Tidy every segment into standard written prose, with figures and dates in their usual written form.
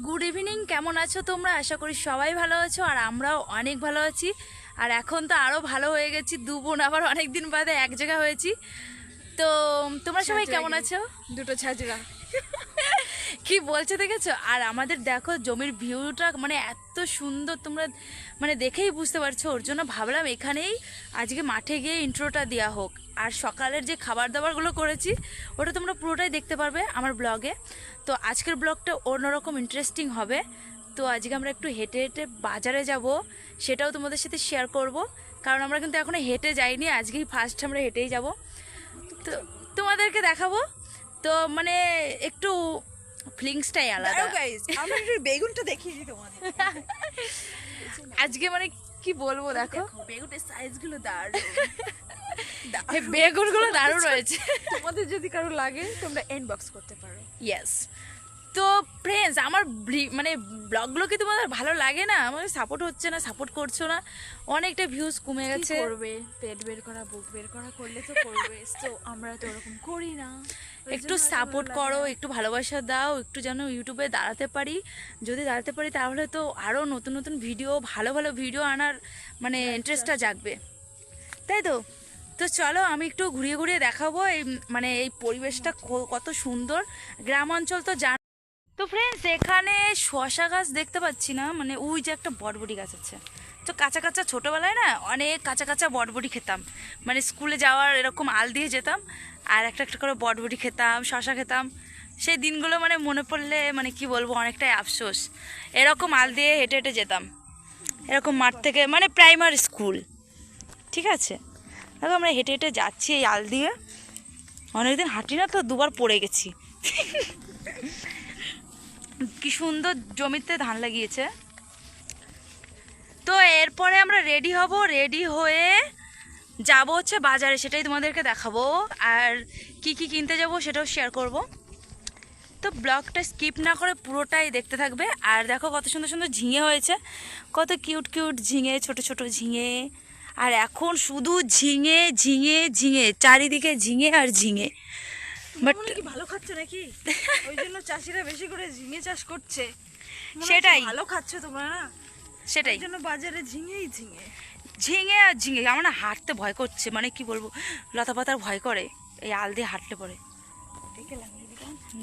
Good evening, কেমন আছো তোমরা? আশা করি সবাই ভালো আছো আর আমরাও অনেক ভালো আছি। আর এখন তো আরও ভালো হয়ে গেছি, দু বোন আবার অনেক দিন বাদে এক জায়গা হয়েছি। তো তোমরা সবাই কেমন আছো? দুটো ছাজরা কি বলছে দেখেছো? আর আমাদের দেখো জমির ভিউটা মানে এত সুন্দর, তোমরা মানে দেখেই বুঝতে পারছো। ওর জন্য ভাবলাম এখানেই আজকে মাঠে গিয়ে ইন্ট্রোটা দেওয়া হোক। আর সকালের যে খাবার দাবারগুলো করেছি ওটা তোমরা পুরোটাই দেখতে পারবে আমার ব্লগে। তো আজকের ব্লগটা অন্যরকম ইন্টারেস্টিং হবে। তো আজকে আমরা একটু হেঁটে হেঁটে বাজারে যাব, সেটাও তোমাদের সাথে শেয়ার করব। কারণ আমরা কিন্তু এখনো হেঁটে যাইনি, আজকেই ফার্স্ট আমরা হেঁটেই যাব। তো তোমাদেরকে দেখাবো। তো মানে একটু ফিলিংসটাই আলাদা। গাইস আমরা একটু বেগুনটা দেখিয়ে দিই তোমাদের। আজকে মানে কি বলবো, দেখো বেগুনের সাইজগুলো দারুণ। এই বেগুনগুলো দারুণ রয়েছে। তোমাদের যদি কারো লাগে তোমরা ইনবক্স করতে পারো। ইয়েস। তো ফ্রেন্ডস, আমার মানে ব্লগগুলো কি তোমাদের ভালো লাগে না? আমাকে সাপোর্ট হচ্ছে না, সাপোর্ট করছো না, অনেকটা ভিউজ কমে গেছে। করবে পেট বের করা বুক বের করা করলে তো করবে, তো আমরা তো ওরকম করি না। একটু সাপোর্ট করো, একটু ভালোবাসা দাও, একটু যেন ইউটিউবে দাঁড়াতে পারি। যদি দাঁড়াতে পারি তাহলে তো আরও নতুন নতুন ভিডিও, ভালো ভালো ভিডিও আনার মানে ইন্টারেস্টটা জাগবে, তাই তো? তো চলো আমি একটু ঘুরিয়ে ঘুরিয়ে দেখাবো এই মানে এই পরিবেশটা কত সুন্দর। গ্রাম অঞ্চল তো জান। তো ফ্রেন্ডস, এখানে শশা গাছ দেখতে পাচ্ছি না, মানে ওই যে একটা বটবটি গাছ আছে। তো কাঁচা কাঁচা ছোটোবেলায় না অনেক কাঁচা কাঁচা বটবটি খেতাম, মানে স্কুলে যাওয়ার এরকম আল দিয়ে যেতাম আর একটা একটা করে বটবটি খেতাম, শশা খেতাম। সেই দিনগুলো মানে মনে পড়লে মানে কি বলবো, অনেকটাই আফসোস। এরকম আল দিয়ে হেঁটে হেঁটে যেতাম এরকম মাঠ থেকে, মানে প্রাইমারি স্কুল, ঠিক আছে? দেখো আমরা হেঁটে হেঁটে যাচ্ছি এই আল দিয়ে, অনেকদিন হাঁটি না তো, দুবার পড়ে গেছি। কি সুন্দর জমিতে ধান লাগিয়েছে। তো এরপরে আমরা রেডি হব, রেডি হয়ে যাব হচ্ছে বাজারে, সেটাই তোমাদেরকে দেখাবো। আর কি কি কিনতে যাব সেটাও শেয়ার করব। তো ব্লগটা স্কিপ না করে পুরোটাই দেখতে থাকবে। আর দেখো কত সুন্দর সুন্দর ঝিঙে হয়েছে, কত কিউট কিউট ঝিঙে, ছোট ছোট ঝিঙে। আর এখন শুধু ঝিঙে ঝিঙে ঝিঙে, চারিদিকে ঝিঙে আর ঝিঙে। বাট কি ভালো খাচ্ছ নাকি? ওই জন্য চাষিরা বেশি করে ঝিঙে চাষ করছে। সেটাই, ভালো খাচ্ছ তোমরা না, সেটাই। এই জন্য বাজারে ঝিঙেই ঝিঙে। ঝিঙে আর ঝিঙে, আমার না হাঁটতে ভয় করছে, মানে কি বলবো, লতা পাতার ভয় করে এই আল দিয়ে হাঁটলে পরে।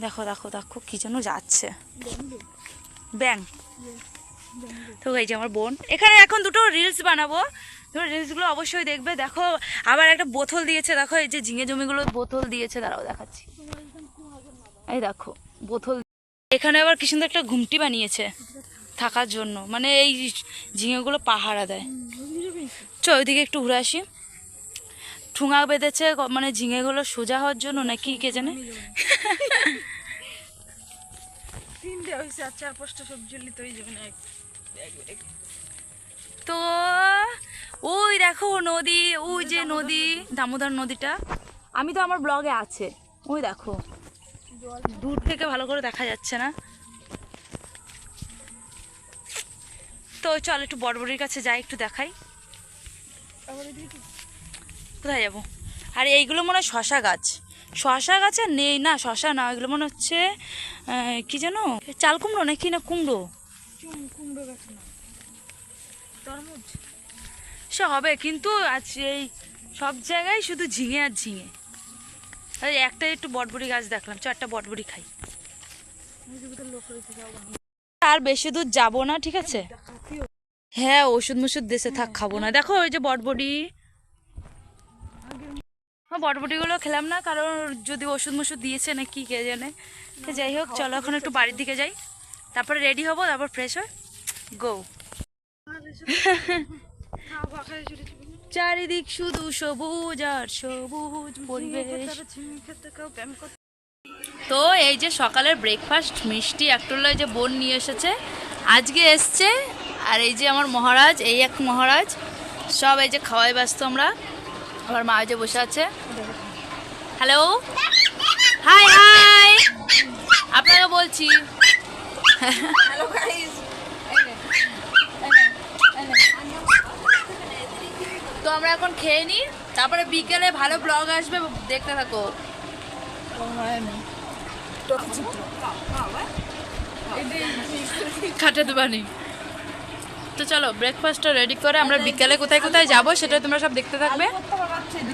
দেখো দেখো দেখো কি যেন যাচ্ছে, ব্যাং। তো এই যে আমার বোন, এখানে এখন দুটো রিলস বানাবো, তোমরা রিলসগুলো অবশ্যই দেখবে। দেখো আবার একটা বোতল দিয়েছে, দেখো এই যে ঝিঙে জমিগুলো বোতল দিয়েছে, দাঁড়াও দেখাচ্ছি। এই দেখো বোতল। এখানে আবার কি সুন্দর একটা ঘুমটি বানিয়েছে থাকার জন্য, মানে এই ঝিঙেগুলো পাহারা দেয়। চ ওইদিকে একটু ঘুরে আসি। ঠুঙা বেঁধেছে মানে ঝিঙেগুলো সোজা হওয়ার জন্য নাকি কে জানে। তিনটে হয়েছে আর চার পাঁচটা সবজি তো এই জন্য তো ওই দেখো নদী, ওই যে নদী, দামোদর নদীটা। আমি তো আমার ব্লগে আছে, ওই দেখো দূর থেকে ভালো করে দেখা যাচ্ছে না। তো চল একটু বড়বড়ির কাছে যাই, একটু দেখাই। কোথায় যাবো? আর এইগুলো মনে হয় শশা গাছ, শশা গাছ আর নেই না, শশা না, এগুলো মনে হচ্ছে কি যেন চাল কুমড়ো নাকি না কুমড়ো, কুমড়ো গাছ না, তরমুজ সে হবে। কিন্তু আজ এই সব জায়গায় শুধু ঝিঙে আর ঝিঙে। আর একটা একটু বটবড়ি গাছ দেখলাম, চ একটা বটবড়ি খাই। আর বেশি দূর যাবো না, ঠিক আছে? হ্যাঁ ওষুধ মুষুধ দেশে থাক, খাবো না। দেখো ওই যে বটবড়ি, বটবটিগুলো খেলাম না, কারণ যদি ওষুধ মুষুধ দিয়েছে না কি কে জানে। তো যাই হোক চলো এখন একটু বাড়ির দিকে যাই, তারপরে রেডি হবো, তারপর ফ্রেশ হয়ে গো। চারিদিক শুধু সবুজ আর সবুজ পরিবেশ। তো এই যে সকালের ব্রেকফাস্ট মিষ্টি একটুল্লা যে বোন নিয়ে এসেছে আজকে এসছে। আর এই যে আমার মহারাজ, এই এক মহারাজ, সব এই যে খাওয়াই ব্যস্ত আমরা। আমার মা যে বসে আছে। হ্যালো, হাই হাই, আপনাকে বলছি। হ্যালো গাইস, তো আমরা এখন খেয়ে নিই, তারপরে বিকেলে ভালো ব্লগ আসবে, দেখতে থাকো। খাটাতে পারি। তো চলো ব্রেকফাস্টটা রেডি করে আমরা বিকেলে কোথায় কোথায় যাব সেটা তোমরা সব দেখতে থাকবে।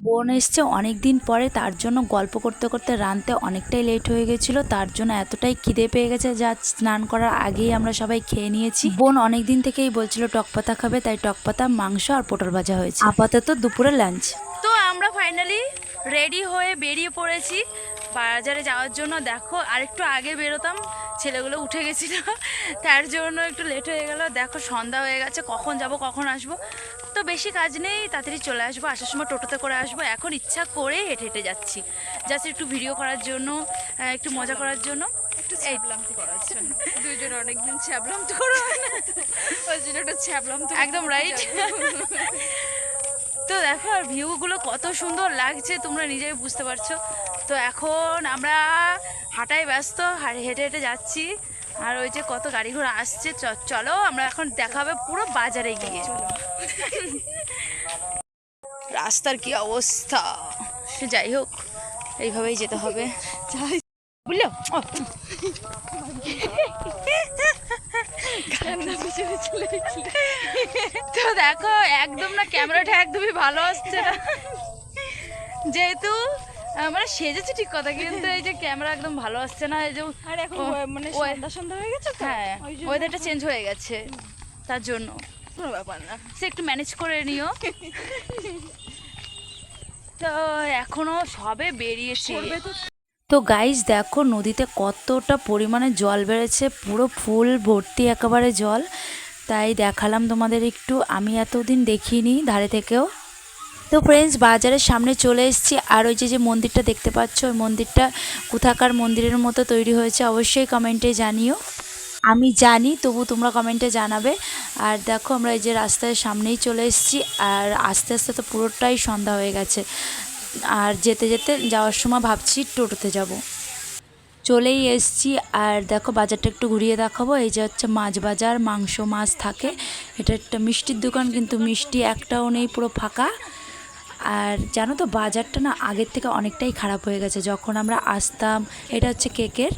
বোন এসছে অনেক দিন পরে, তার জন্য গল্প করতে করতে রাঁধতে অনেকটাই লেট হয়ে গেছিল, তার জন্য এতটাই খিদে পেয়ে গেছে যা স্নান করার আগেই আমরা সবাই খেয়ে নিয়েছি। বোন অনেক দিন থেকেই বলছিল টক পাতা খাবে, তাই টক পাতা, মাংস আর পটল ভাজা হয়েছে। আপাতত দুপুরে লাঞ্চ। তো আমরা ফাইনালি রেডি হয়ে বেরিয়ে পড়েছি বাজারে যাওয়ার জন্য। দেখো আরেকটু আগে বেরোতাম, ছেলেগুলো উঠে গেছিল, তার জন্য একটু লেট হয়ে গেল। দেখো সন্ধ্যা হয়ে গেছে, কখন যাব কখন আসবো। তো বেশি কাজ নেই, তাড়াতাড়ি চলে আসবো, আসার সময় টোটোতে করে আসবো। এখন ইচ্ছা করে হেঁটে হেঁটে যাচ্ছি, জাস্ট একটু ভিডিও করার জন্য, একটু মজা করার জন্য, একটু ছ্যাবলামতি করার জন্য। দুইজন অনেকদিন ছ্যাবলামতি করা হয় না, ওই জন্য একটা ছ্যাবলামতি। একদম রাইট। তো দেখো আর ভিউগুলো কত সুন্দর লাগছে, তোমরা নিজেই বুঝতে পারছো। তো এখন আমরা হাঁটায় ব্যস্ত, হেঁটে হেঁটে যাচ্ছি। আর ওই যে কত গাড়ি ঘোড়া আসছে, চলো আমরা এখন দেখা হবে পুরো বাজারে গিয়ে। রাস্তার কি অবস্থা, সে যাই হোক এইভাবেই যেতে হবে, বুঝলো। তো দেখো একদম না, ক্যামেরাটা একদমই ভালো আসছে না, যেহেতু মানে সেজেছি ঠিক কথা, কিন্তু এই যে ক্যামেরা একদম ভালো আসছে না। এই যে আর এখন মানে সন্ধ্যা সন্ধ্যা হয়ে গেছে তো, হ্যাঁ ওয়েদারটা চেঞ্জ হয়ে গেছে, তার জন্য কোনো ব্যাপার না, সে একটু ম্যানেজ করে নিও। তো এখনো সবে বেরিয়েছে। তো গাইস দেখো নদীতে কতটা পরিমাণে জল বেড়েছে, পুরো ফুল ভর্তি একেবারে জল, তাই দেখালাম তোমাদের একটু, আমি এতদিন দেখিনি ধারে থেকেও। তো ফ্রেন্ডস বাজারের সামনে চলে এসেছি, আর ওই যে মন্দিরটা দেখতে পাচ্ছ, ওই মন্দিরটা কোথাকার মন্দিরের মতো তৈরি হয়েছে অবশ্যই কমেন্টে জানিও। আমি জানি, তবু তোমরা কমেন্টে জানাবে। আর দেখো আমরা এই যে রাস্তার সামনেই চলে এসেছি, আর আস্তে আস্তে তো পুরোটাই সন্ধ্যা হয়ে গেছে। আর যেতে যেতে যাওয়ার সময় ভাবছি টোটোতে যাব। চলেই এসছি, আর দেখো বাজারটা একটু ঘুরিয়ে দেখাবো। এই যে হচ্ছে মাছ বাজার, মাংস মাছ থাকে। এটা একটা মিষ্টির দোকান, কিন্তু মিষ্টি একটাও নেই, পুরো ফাঁকা। আর জানো তো বাজারটা না আগের থেকে অনেকটাই খারাপ হয়ে গেছে। যখন আমরা আসতাম, এটা হচ্ছে কেকের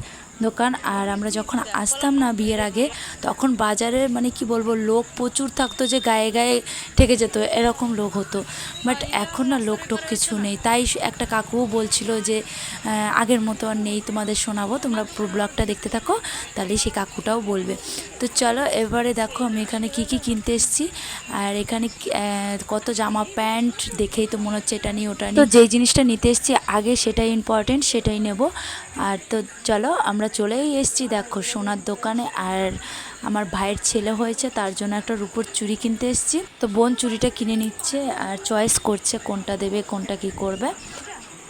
দোকান, আর আমরা যখন আসতাম না বিয়ের আগে, তখন বাজারে মানে কি বলবো, লোক প্রচুর থাকতো, যে গায়ে গায়ে ঠেকে যেত, এরকম লোক হতো। বাট এখন না লোক টোক কিছু নেই। তাই একটা কাকুও বলছিল যে আগের মতো আর নেই, তোমাদের শোনাবো, তোমরা পুরো ব্লগটা দেখতে থাকো, তাহলে সেই কাকুটাও বলবে। তো চলো এবারে দেখো আমি এখানে কি কি কিনতে এসেছি। আর এখানে কত জামা প্যান্ট, দেখেই তো মনে হচ্ছে এটা নিয়ে ওটা নিয়ে। তো যেই জিনিসটা নিতে এসেছি আগে সেটাই ইম্পর্টেন্ট, সেটাই নেব। আর তো চলো আমরা চলেই এসেছি দেখো সোনার দোকানে। আর আমার ভাইয়ের ছেলে হয়েছে, তার জন্য একটা রূপোর চুড়ি কিনতে এসেছি। তো বোন চুড়িটা কিনে নিচ্ছে আর চয়েস করছে কোনটা দেবে, কোনটা কি করবে।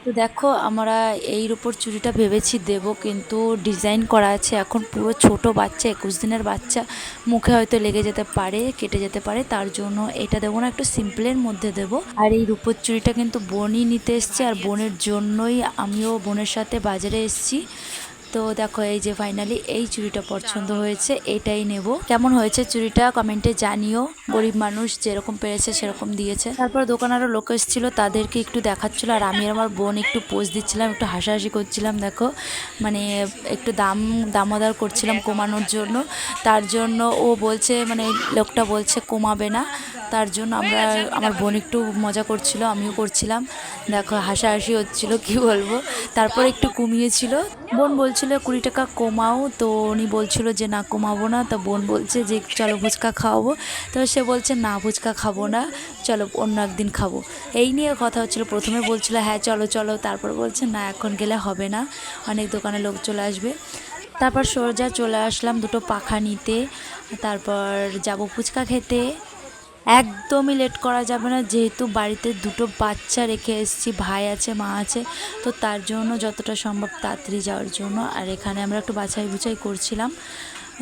তো দেখো আমরা এই রূপোর চুড়িটা ভেবেছি দেব, কিন্তু ডিজাইন করা আছে, এখন পুরো ছোট বাচ্চা, 21 দিনের বাচ্চা, মুখে হয়তো লেগে যেতে পারে, কেটে যেতে পারে, তার জন্য এটা দেবো না, একটু সিম্পলের মধ্যে দেব। আর এই রূপোর চুড়িটা কিন্তু বোনই নিতে এসছে, আর বোনের জন্যই আমিও বোনের সাথে বাজারে এসেছি। তো দেখো এই যে ফাইনালি এই চুড়িটা পছন্দ হয়েছে, এটাই নেব। কেমন হয়েছে চুড়িটা কমেন্টে জানিও, গরিব মানুষ যেরকম পেরেছে সেরকম দিয়েছে। তারপর দোকানেরও লোক এসেছিলো, তাদেরকে একটু দেখাচ্ছিল, আর আমি আর আমার বোন একটু পোজ দিচ্ছিলাম, একটু হাসাহাসি করছিলাম। দেখো মানে একটু দামোদার করছিলাম কমানোর জন্য, তার জন্য ও বলছে, মানে লোকটা বলছে কমাবে না, তার জন্য আমার বোন একটু মজা করছিল, আমিও করছিলাম। দেখো হাসাহাসি হচ্ছিল, কি বলবো। তারপর একটু কমিয়েছিল, বোন বলছিল 20 টাকা কমাও, তো উনি বলছিল যে না কমাবো না। তো বোন বলছে যে চলো ফুচকা খাওয়াবো, তো সে বলছে না ফুচকা খাবো না, চলো অন্য একদিন খাবো। এই নিয়ে কথা হচ্ছিলো, প্রথমে বলছিল হ্যাঁ চলো চলো, তারপর বলছে না এখন গেলে হবে না, অনেক দোকানে লোক চলে আসবে। তারপর সোজা চলে আসলাম দুটো পাখা নিতে, তারপর যাব ফুচকা খেতে। একদমই লেট করা যাবে না, যেহেতু বাড়িতে দুটো বাচ্চা রেখে এসেছি, ভাই আছে মা আছে, তো তার জন্য যতটা সম্ভব তাড়াতাড়ি যাওয়ার জন্য। আর এখানে আমরা একটু বাছাই বুছাই করছিলাম,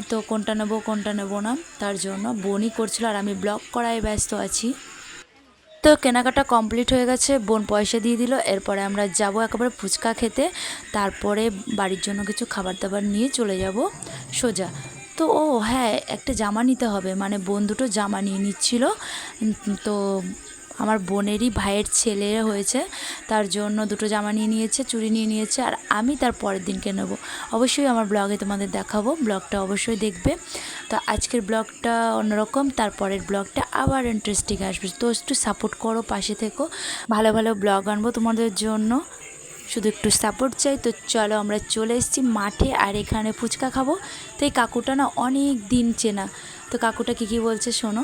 তো কোনটা নেবো কোনটা নেবো না, তার জন্য বোনই করছিল, আর আমি ব্লগ করায় ব্যস্ত আছি। তো কেনাকাটা কমপ্লিট হয়ে গেছে, বোন পয়সা দিয়ে দিল। এরপরে আমরা যাব একেবারে ফুচকা খেতে, তারপরে বাড়ির জন্য কিছু খাবার দাবার নিয়ে চলে যাব সোজা। তো ও হ্যাঁ একটা জামা নিতে হবে, মানে বোন দুটো জামা নিয়ে নিচ্ছিল। তো আমার বোনেরই ভাইয়ের ছেলে হয়েছে, তার জন্য দুটো জামা নিয়ে নিয়েছে, চুড়ি নিয়ে নিয়েছে। আর আমি তার পরের দিনকে নেব। অবশ্যই আমার ব্লগে তোমাদের দেখাবো, ব্লগটা অবশ্যই দেখবে। তো আজকের ব্লগটা অন্যরকম, তারপরের ব্লগটা আবার ইন্টারেস্টিং আসবে। তো একটু সাপোর্ট করো, পাশে থেকো, ভালো ভালো ব্লগ আনবো তোমাদের জন্য, শুধু একটু সাপোর্ট চাই। তো চলো আমরা চলে এসেছি মাঠে, আর এখানে ফুচকা খাবো। তো এই কাকুটা না অনেক দিন চেনা। তো কাকুটা কি বলছে শোনো।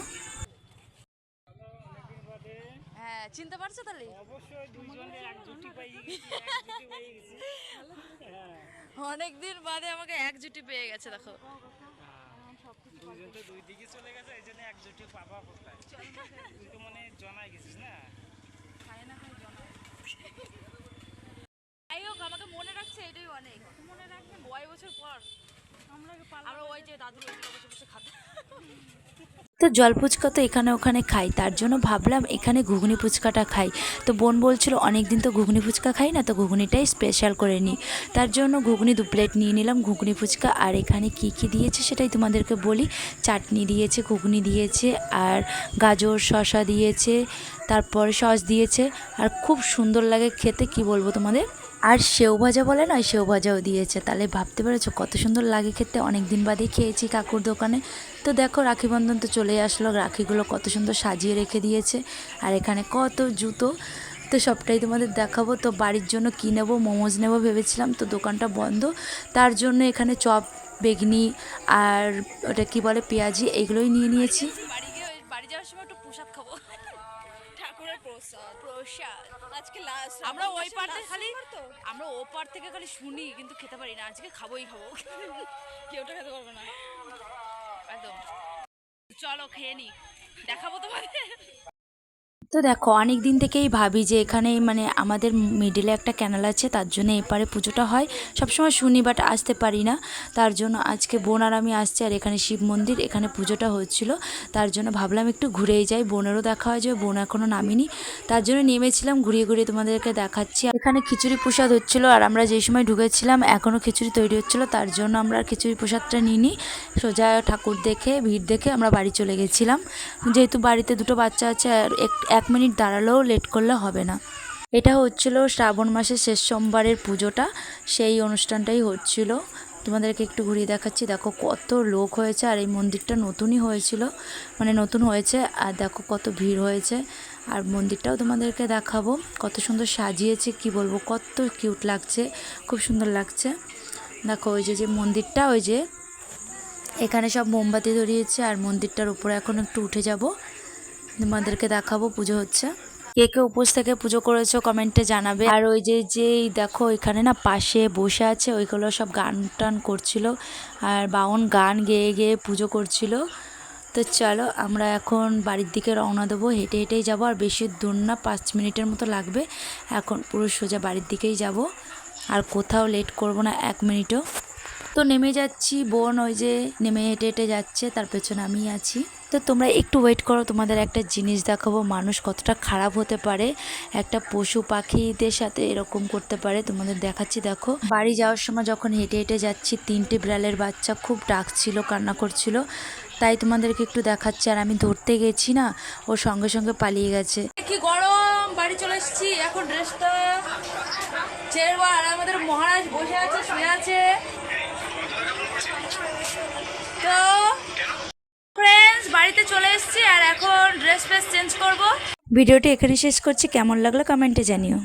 হ্যাঁ, চিনতে পারছো তাহলে? অবশ্যই দুইজনে এক জুটি পাইয়ে গেছি, অনেকদিন বাদে আমাকে এক জুটি পেয়ে গেছে, দেখো। দুইজন তো দুই দিকে চলে গেছে, এই জন্য এক জুটি পাবা কোথায়? তুই তো মনে জনাই গেছিস না? যাই হোক, আমাকে মনে রাখছে, এটাই অনেক। মনে রাখবে কয় বছর পর আমরা ওই যে দাদুর ওইদিকে বসে বসে খাতে। তো জল ফুচকা তো এখানে ওখানে খাই, তার জন্য ভাবলাম এখানে ঘুগনি ফুচকাটা খাই। তো বোন বলছিল অনেক দিন তো ঘুগনি ফুচকা খাই না, তো ঘুগনিটাই স্পেশাল করে নিই। তার জন্য ঘুগনি 2 প্লেট নিয়ে নিলাম, ঘুগনি ফুচকা। আর এখানে কি কি দিয়েছে সেটাই তোমাদেরকে বলি। চাটনি দিয়েছে, ঘুগনি দিয়েছে, আর গাজর শসা দিয়েছে, তারপর সস দিয়েছে। আর খুব সুন্দর লাগে খেতে, কি বলবো তোমাদের। আর সেও ভাজা বলে না, সেও ভাজাও দিয়েছে। তাহলে ভাবতে পেরেছো কত সুন্দর লাগে খেতে। অনেক দিন বাদেই খেয়েছি কাকুর দোকানে। তো দেখো রাখি বন্ধন তো চলে আসলো, রাখিগুলো কত সুন্দর সাজিয়ে রেখে দিয়েছে। আর এখানে কত জুতো, তো সবটাই তোমাদের দেখাবো। তো বাড়ির জন্য কী নেবো, মোমোজ নেবো ভেবেছিলাম, তো দোকানটা বন্ধ। তার জন্য এখানে চপ, বেগনি আর ওটা কি বলে পেঁয়াজি, এগুলোই নিয়ে নিয়েছি। বাড়ি যাওয়ার সময় একটু প্রসাদ খাবো, ঠাকুরের প্রসাদ। প্রসাদ। আজকে লাস্ট আমরা ওই পার থেকে খালি, আমরা ও পার থেকে খালি শুনি কিন্তু খেতে পারি না। আজকে খাবোই খাবো, কেউটা খেতে পারবে না একদম। চলো খেয়ে নি, দেখাবো তোমাদের। তো দেখো অনেক দিন থেকেই ভাবি যে এখানে মানে আমাদের মিডিলে একটা ক্যানেল আছে, তার জন্য এপারে পুজোটা হয় সবসময় শুনি, বাট আসতে পারি না। তার জন্য আজকে বোন আর আমি আসছি, আর এখানে শিব মন্দির, এখানে পুজোটা হচ্ছিল। তার জন্য ভাবলাম একটু ঘুরেই যাই, বোনেরও দেখা হয়ে যাবে, বোন এখনও নামিনি। তার জন্য নেমেছিলাম, ঘুরিয়ে ঘুরিয়ে তোমাদেরকে দেখাচ্ছি। এখানে খিচুড়ি প্রসাদ হচ্ছিল, আর আমরা যে সময় ঢুকেছিলাম এখনও খিচুড়ি তৈরি হচ্ছিলো। তার জন্য আমরা আর খিচুড়ি প্রসাদটা নিইনি, সোজা ঠাকুর দেখে ভিড় দেখে আমরা বাড়ি চলে গেছিলাম। যেহেতু বাড়িতে দুটো বাচ্চা আছে, আর 1 মিনিট দাঁড়ালেও লেট করলে হবে না। এটা হচ্ছিল শ্রাবণ মাসের শেষ সোমবারের পুজোটা, সেই অনুষ্ঠানটাই হচ্ছিল। তোমাদেরকে একটু ঘুরিয়ে দেখাচ্ছি। দেখো কত লোক হয়েছে, আর এই মন্দিরটা নতুনই হয়েছিল, মানে নতুন হয়েছে। আর দেখো কত ভিড় হয়েছে। আর মন্দিরটাও তোমাদেরকে দেখাবো, কত সুন্দর সাজিয়েছে, কি বলবো, কত কিউট লাগছে, খুব সুন্দর লাগছে। দেখো ওই যে মন্দিরটা, ওই যে এখানে সব মোমবাতি ধরিয়েছে, আর মন্দিরটার উপরে এখন একটু উঠে যাব, তোমাদেরকে দেখাবো। পুজো হচ্ছে, কে কে উপোস থেকে পুজো করেছো কমেন্টে জানাবে। আর ওই যে দেখো এখানে না পাশে বসে আছে, ওইগুলো সব গান টান করছিল, আর বাউন গান গেয়ে গেয়ে পুজো করছিল। তো চলো আমরা এখন বাড়ির দিকে রওনা দেবো, হেঁটে হেঁটেই যাবো, আর বেশি দূর না, 5 মিনিটের মতো লাগবে। এখন পুরো সোজা বাড়ির দিকেই যাব, আর কোথাও লেট করব না 1 মিনিটও। তো নেমে যাচ্ছি, বোন ওই যে নেমে হেঁটে হেঁটে যাচ্ছে, তার পেছনে আমি আছি। তো তোমরা একটু ওয়েট করো, তোমাদের একটা জিনিস দেখাবো, মানুষ কতটা খারাপ হতে পারে, একটা পশু পাখিদের সাথে এরকম করতে পারে। তোমাদের দেখাচ্ছি, দেখো বাড়ি যাওয়ার সময় যখন হেঁটে হেঁটে যাচ্ছি, 3টে বিড়ালের বাচ্চা খুব ডাকছিল, কান্না করছিল, তাই তোমাদেরকে একটু দেখাচ্ছি। আর আমি ধরতে গেছি না, ও সঙ্গে সঙ্গে পালিয়ে গেছে। কি গরম, বাড়ি চলে এসেছি, এখন ড্রেসটা ছেড়বো। আর আমাদের মহারাজ বসে আছে, শুয়ে আছে। তো ফ্রেন্ডস বাড়িতে চলে এসেছি, আর এখন ড্রেস ফ্রেস চেঞ্জ করবো। ভিডিওটি এখানে শেষ করছি, কেমন লাগলো কমেন্টে জানিও।